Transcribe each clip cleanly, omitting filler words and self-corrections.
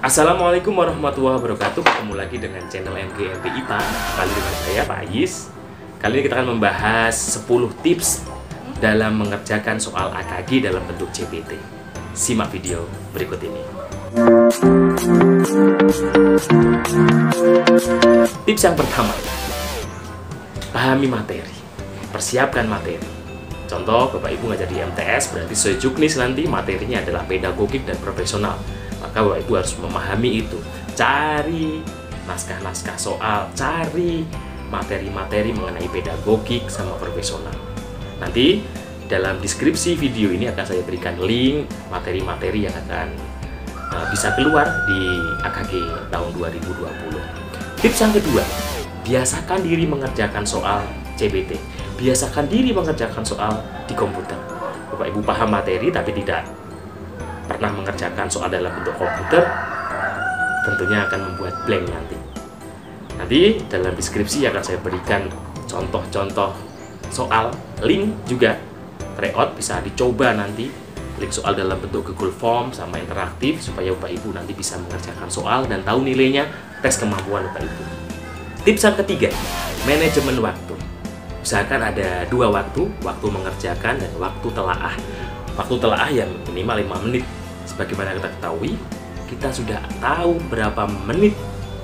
Assalamualaikum warahmatullahi wabarakatuh. Ketemu lagi dengan channel MGMP IPA. Kali dengan saya Pak Ais. Kali ini kita akan membahas 10 tips dalam mengerjakan soal AKG dalam bentuk CPT. Simak video berikut ini. Tips yang pertama, pahami materi, persiapkan materi. Contoh, Bapak Ibu ngajar di MTS, berarti sesuai juknis nanti materinya adalah pedagogik dan profesional. Maka Bapak Ibu harus memahami itu. Cari naskah-naskah soal, cari materi-materi mengenai pedagogik sama profesional. Nanti dalam deskripsi video ini akan saya berikan link materi-materi yang akan bisa keluar di AKG tahun 2020. Tips yang kedua, biasakan diri mengerjakan soal CPT. Biasakan diri mengerjakan soal di komputer. Bapak Ibu paham materi tapi tidak pernah mengerjakan soal dalam bentuk komputer, tentunya akan membuat blank nanti. Nanti dalam deskripsi akan saya berikan contoh-contoh soal, link juga tryout bisa dicoba nanti, link soal dalam bentuk Google Form sama interaktif supaya Bapak Ibu nanti bisa mengerjakan soal dan tahu nilainya, tes kemampuan Bapak Ibu. Tips yang ketiga, manajemen waktu. Usahakan ada dua waktu mengerjakan dan waktu telaah. Waktu telaah yang minimal 5 menit. Sebagaimana kita ketahui, kita sudah tahu berapa menit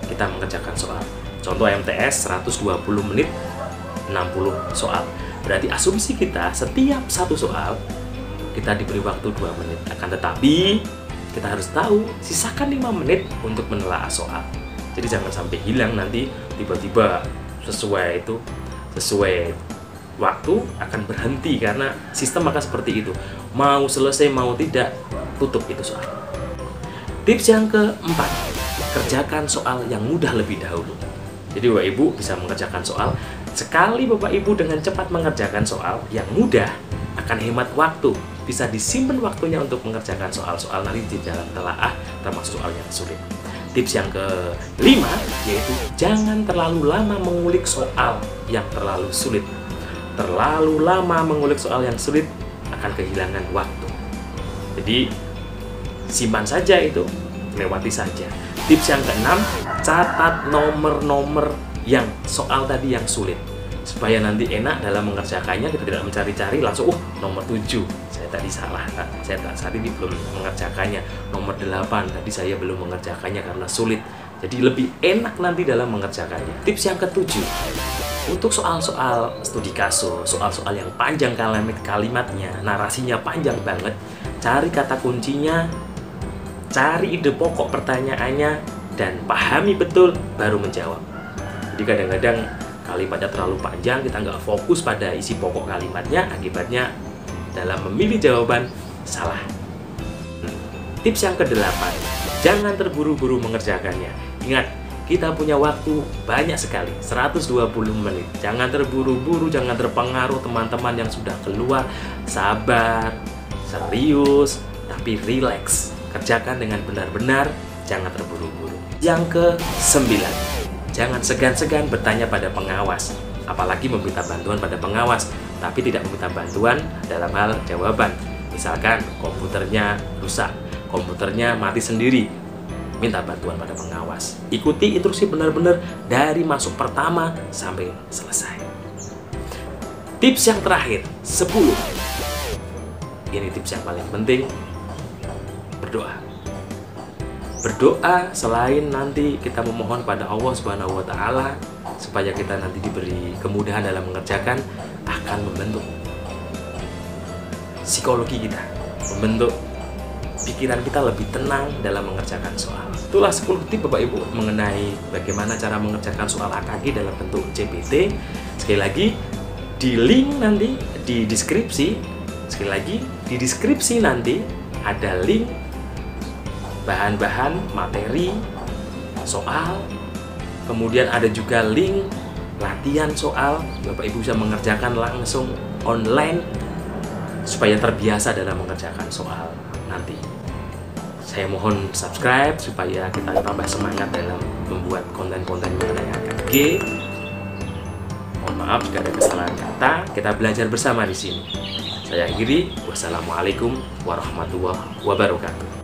kita mengerjakan soal. Contoh MTS 120 menit 60 soal. Berarti asumsi kita setiap satu soal kita diberi waktu 2 menit. Akan tetapi kita harus tahu sisakan 5 menit untuk menelaah soal. Jadi jangan sampai hilang nanti tiba-tiba sesuai waktu akan berhenti karena sistem akan seperti itu. Mau selesai mau tidak, tutup itu soal. Tips yang keempat, kerjakan soal yang mudah lebih dahulu. Jadi Bapak Ibu bisa mengerjakan soal. Sekali Bapak Ibu dengan cepat mengerjakan soal yang mudah, akan hemat waktu. Bisa disimpan waktunya untuk mengerjakan soal-soal nanti di dalam telaah, termasuk soal yang sulit. Tips yang kelima, yaitu jangan terlalu lama mengulik soal yang terlalu sulit. Terlalu lama mengulik soal yang sulit akan kehilangan waktu. Jadi simpan saja itu, lewati saja. Tips yang keenam, catat nomor-nomor yang soal tadi yang sulit supaya nanti enak dalam mengerjakannya. Kita tidak mencari-cari langsung nomor 7 saya tadi salah, saya saat ini belum mengerjakannya. Nomor 8 tadi saya belum mengerjakannya karena sulit. Jadi lebih enak nanti dalam mengerjakannya. Tips yang ketujuh, untuk soal-soal studi kasus, soal-soal yang panjang kalimatnya, narasinya panjang banget, cari kata kuncinya, cari ide pokok pertanyaannya, dan pahami betul baru menjawab. Jadi kadang-kadang kalimatnya terlalu panjang, kita nggak fokus pada isi pokok kalimatnya, akibatnya dalam memilih jawaban salah. Tips yang kedelapan, jangan terburu-buru mengerjakannya. Ingat, kita punya waktu banyak sekali, 120 menit. Jangan terburu-buru, jangan terpengaruh teman-teman yang sudah keluar. Sabar, serius, tapi rileks. Kerjakan dengan benar-benar, jangan terburu-buru. Yang ke-9, jangan segan-segan bertanya pada pengawas. Apalagi meminta bantuan pada pengawas, tapi tidak meminta bantuan dalam hal jawaban. Misalkan komputernya rusak, komputernya mati sendiri, minta bantuan pada pengawas. Ikuti instruksi benar-benar dari masuk pertama sampai selesai. Tips yang terakhir, 10. Ini tips yang paling penting, berdoa. Berdoa selain nanti kita memohon pada Allah Subhanahu wa Ta'ala supaya kita nanti diberi kemudahan dalam mengerjakan, akan membentuk psikologi kita, membentuk pikiran kita lebih tenang dalam mengerjakan soal. Itulah 10 tips Bapak Ibu mengenai bagaimana cara mengerjakan soal AKG dalam bentuk CPT. Sekali lagi, di link nanti di deskripsi, sekali lagi di deskripsi nanti ada link bahan-bahan materi soal, kemudian ada juga link latihan soal. Bapak Ibu bisa mengerjakan langsung online supaya terbiasa dalam mengerjakan soal nanti. Saya mohon subscribe supaya kita tambah semangat dalam membuat konten-konten mengenai AKG. Mohon maaf jika ada kesalahan kata, kita belajar bersama di sini. Saya akhiri, wassalamualaikum warahmatullahi wabarakatuh.